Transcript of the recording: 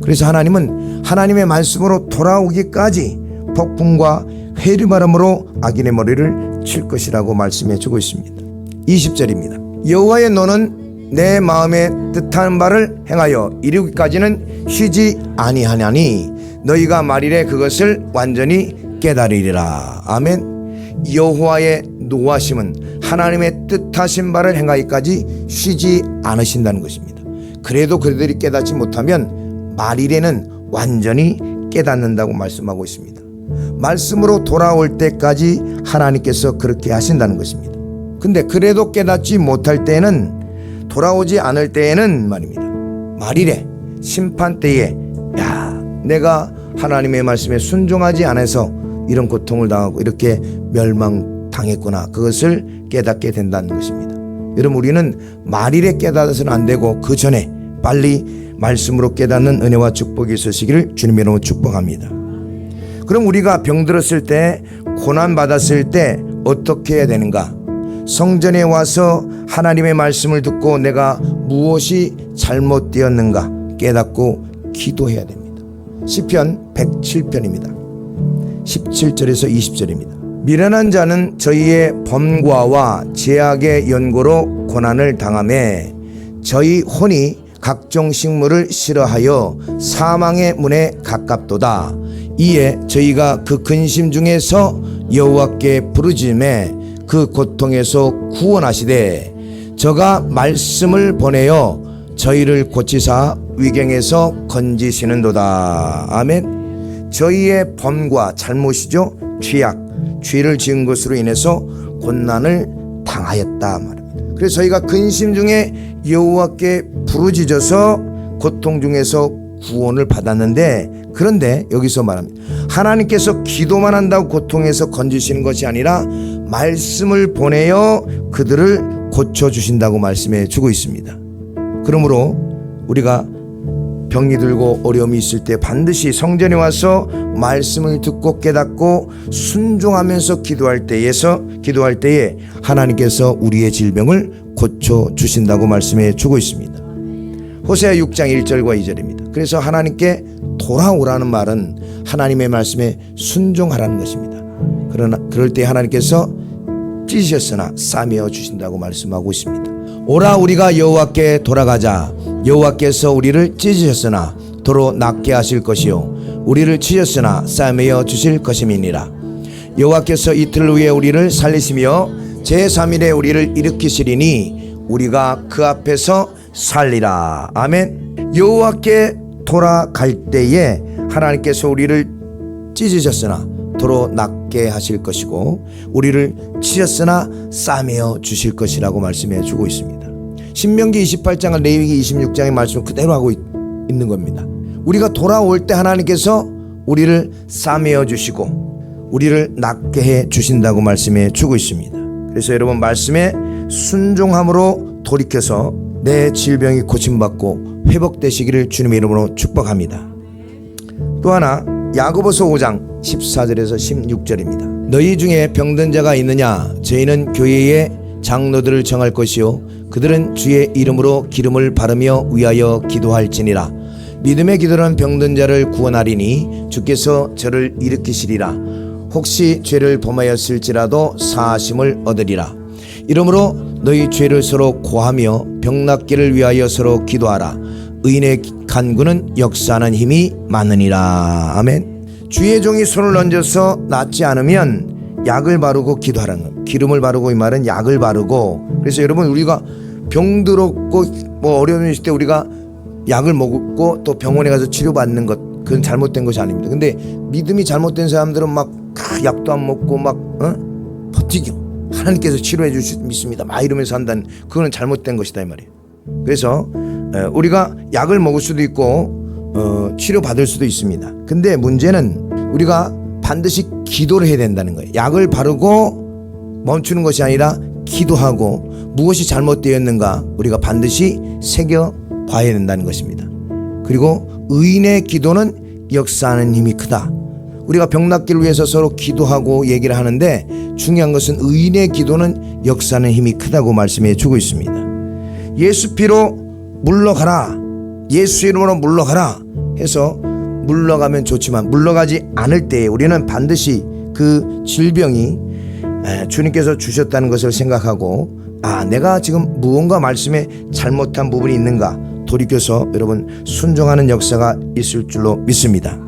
그래서 하나님은 하나님의 말씀으로 돌아오기까지 폭풍과 회류바람으로 악인의 머리를 칠 것이라고 말씀해 주고 있습니다. 20절입니다. 여호와의 노는 내 마음에 뜻하는 바를 행하여 이루기까지는 쉬지 아니하나니 너희가 말이래 그것을 완전히 깨달으리라. 아멘. 여호와의 노하심은 하나님의 뜻하신 바를 행하기까지 쉬지 않으신다는 것입니다. 그래도 그들이 깨닫지 못하면 말일에는 완전히 깨닫는다고 말씀하고 있습니다. 말씀으로 돌아올 때까지 하나님께서 그렇게 하신다는 것입니다. 근데 그래도 깨닫지 못할 때는, 돌아오지 않을 때에는 말입니다, 말일에 심판 때에 내가 하나님의 말씀에 순종하지 않아서 이런 고통을 당하고 이렇게 멸망당했구나, 그것을 깨닫게 된다는 것입니다. 여러분, 우리는 말일에 깨닫아서는 안 되고 그 전에 빨리 말씀으로 깨닫는 은혜와 축복이 있으시기를 주님의 이름으로 축복합니다. 그럼 우리가 병들었을 때, 고난 받았을 때 어떻게 해야 되는가? 성전에 와서 하나님의 말씀을 듣고 내가 무엇이 잘못되었는가 깨닫고 기도해야 됩니다. 시편 107편입니다. 17절에서 20절입니다. 미련한 자는 저희의 범과와 죄악의 연고로 고난을 당하매 저희 혼이 각종 식물을 싫어하여 사망의 문에 가깝도다. 이에 저희가 그 근심 중에서 여호와께 부르짖음에 그 고통에서 구원하시되 저가 말씀을 보내어 저희를 고치사 위경에서 건지시는도다. 아멘. 저희의 범과 잘못이죠. 죄악, 죄를 지은 것으로 인해서 고난을 당하였다 말입니다. 그래서 저희가 근심 중에 여호와께 부르짖어서 고통 중에서 구원을 받았는데, 그런데 여기서 말합니다. 하나님께서 기도만 한다고 고통에서 건지시는 것이 아니라 말씀을 보내어 그들을 고쳐주신다고 말씀해 주고 있습니다. 그러므로 우리가 병이 들고 어려움이 있을 때 반드시 성전에 와서 말씀을 듣고 깨닫고 순종하면서 기도할 때에 하나님께서 우리의 질병을 고쳐주신다고 말씀해 주고 있습니다. 호세아 6장 1절과 2절입니다. 그래서 하나님께 돌아오라는 말은 하나님의 말씀에 순종하라는 것입니다. 그러나 그럴 때 하나님께서 찢으셨으나 싸매어 주신다고 말씀하고 있습니다. 오라 우리가 여호와께 돌아가자. 여호와께서 우리를 찢으셨으나 도로 낫게 하실 것이요 우리를 치셨으나 싸매어 주실 것임이니라. 여호와께서 이틀 후에 우리를 살리시며 제3일에 우리를 일으키시리니 우리가 그 앞에서 살리라. 아멘. 여호와께 돌아갈 때에 하나님께서 우리를 찢으셨으나 도로 낫게 하실 것이고 우리를 치셨으나 싸매어 주실 것이라고 말씀해 주고 있습니다. 신명기 28장과 레위기 26장의 말씀을 그대로 하고 있는 겁니다. 우리가 돌아올 때 하나님께서 우리를 싸매어 주시고 우리를 낫게 해 주신다고 말씀해 주고 있습니다. 그래서 여러분, 말씀에 순종함으로 돌이켜서 내 질병이 고침받고 회복되시기를 주님의 이름으로 축복합니다. 또 하나, 야고보서 5장 14절에서 16절입니다. 너희 중에 병든 자가 있느냐? 저희는 교회의 장로들을 정할 것이요 그들은 주의 이름으로 기름을 바르며 위하여 기도할지니라. 믿음의 기도는 병든 자를 구원하리니 주께서 저를 일으키시리라. 혹시 죄를 범하였을지라도 사하심을 얻으리라. 이러므로 너희 죄를 서로 고하며 병낫기를 위하여 서로 기도하라. 의인의 간구는 역사하는 힘이 많으니라. 아멘. 주의 종이 손을 얹어서 낫지 않으면 약을 바르고 기도하라는 겁니다. 기름을 바르고, 이 말은 약을 바르고. 그래서 여러분, 우리가 병들었고 어려움이 있을 때 우리가 약을 먹고 또 병원에 가서 치료받는 것, 그건 잘못된 것이 아닙니다. 근데 믿음이 잘못된 사람들은 막 약도 안 먹고 막 버티고 하나님께서 치료해 주실 수 믿습니다 막 이러면서 한다는, 그거는 잘못된 것이다 이 말이에요. 그래서 우리가 약을 먹을 수도 있고 치료받을 수도 있습니다. 근데 문제는 우리가 반드시 기도를 해야 된다는 거예요. 약을 바르고 멈추는 것이 아니라 기도하고 무엇이 잘못되었는가 우리가 반드시 새겨봐야 된다는 것입니다. 그리고 의인의 기도는 역사하는 힘이 크다. 우리가 병낫기를 위해서 서로 기도하고 얘기를 하는데 중요한 것은 의인의 기도는 역사하는 힘이 크다고 말씀해 주고 있습니다. 예수 피로 물러가라, 예수 이름으로 물러가라, 해서 물러가면 좋지만 물러가지 않을 때에 우리는 반드시 그 질병이 주님께서 주셨다는 것을 생각하고 내가 지금 무언가 말씀에 잘못한 부분이 있는가 돌이켜서 여러분 순종하는 역사가 있을 줄로 믿습니다.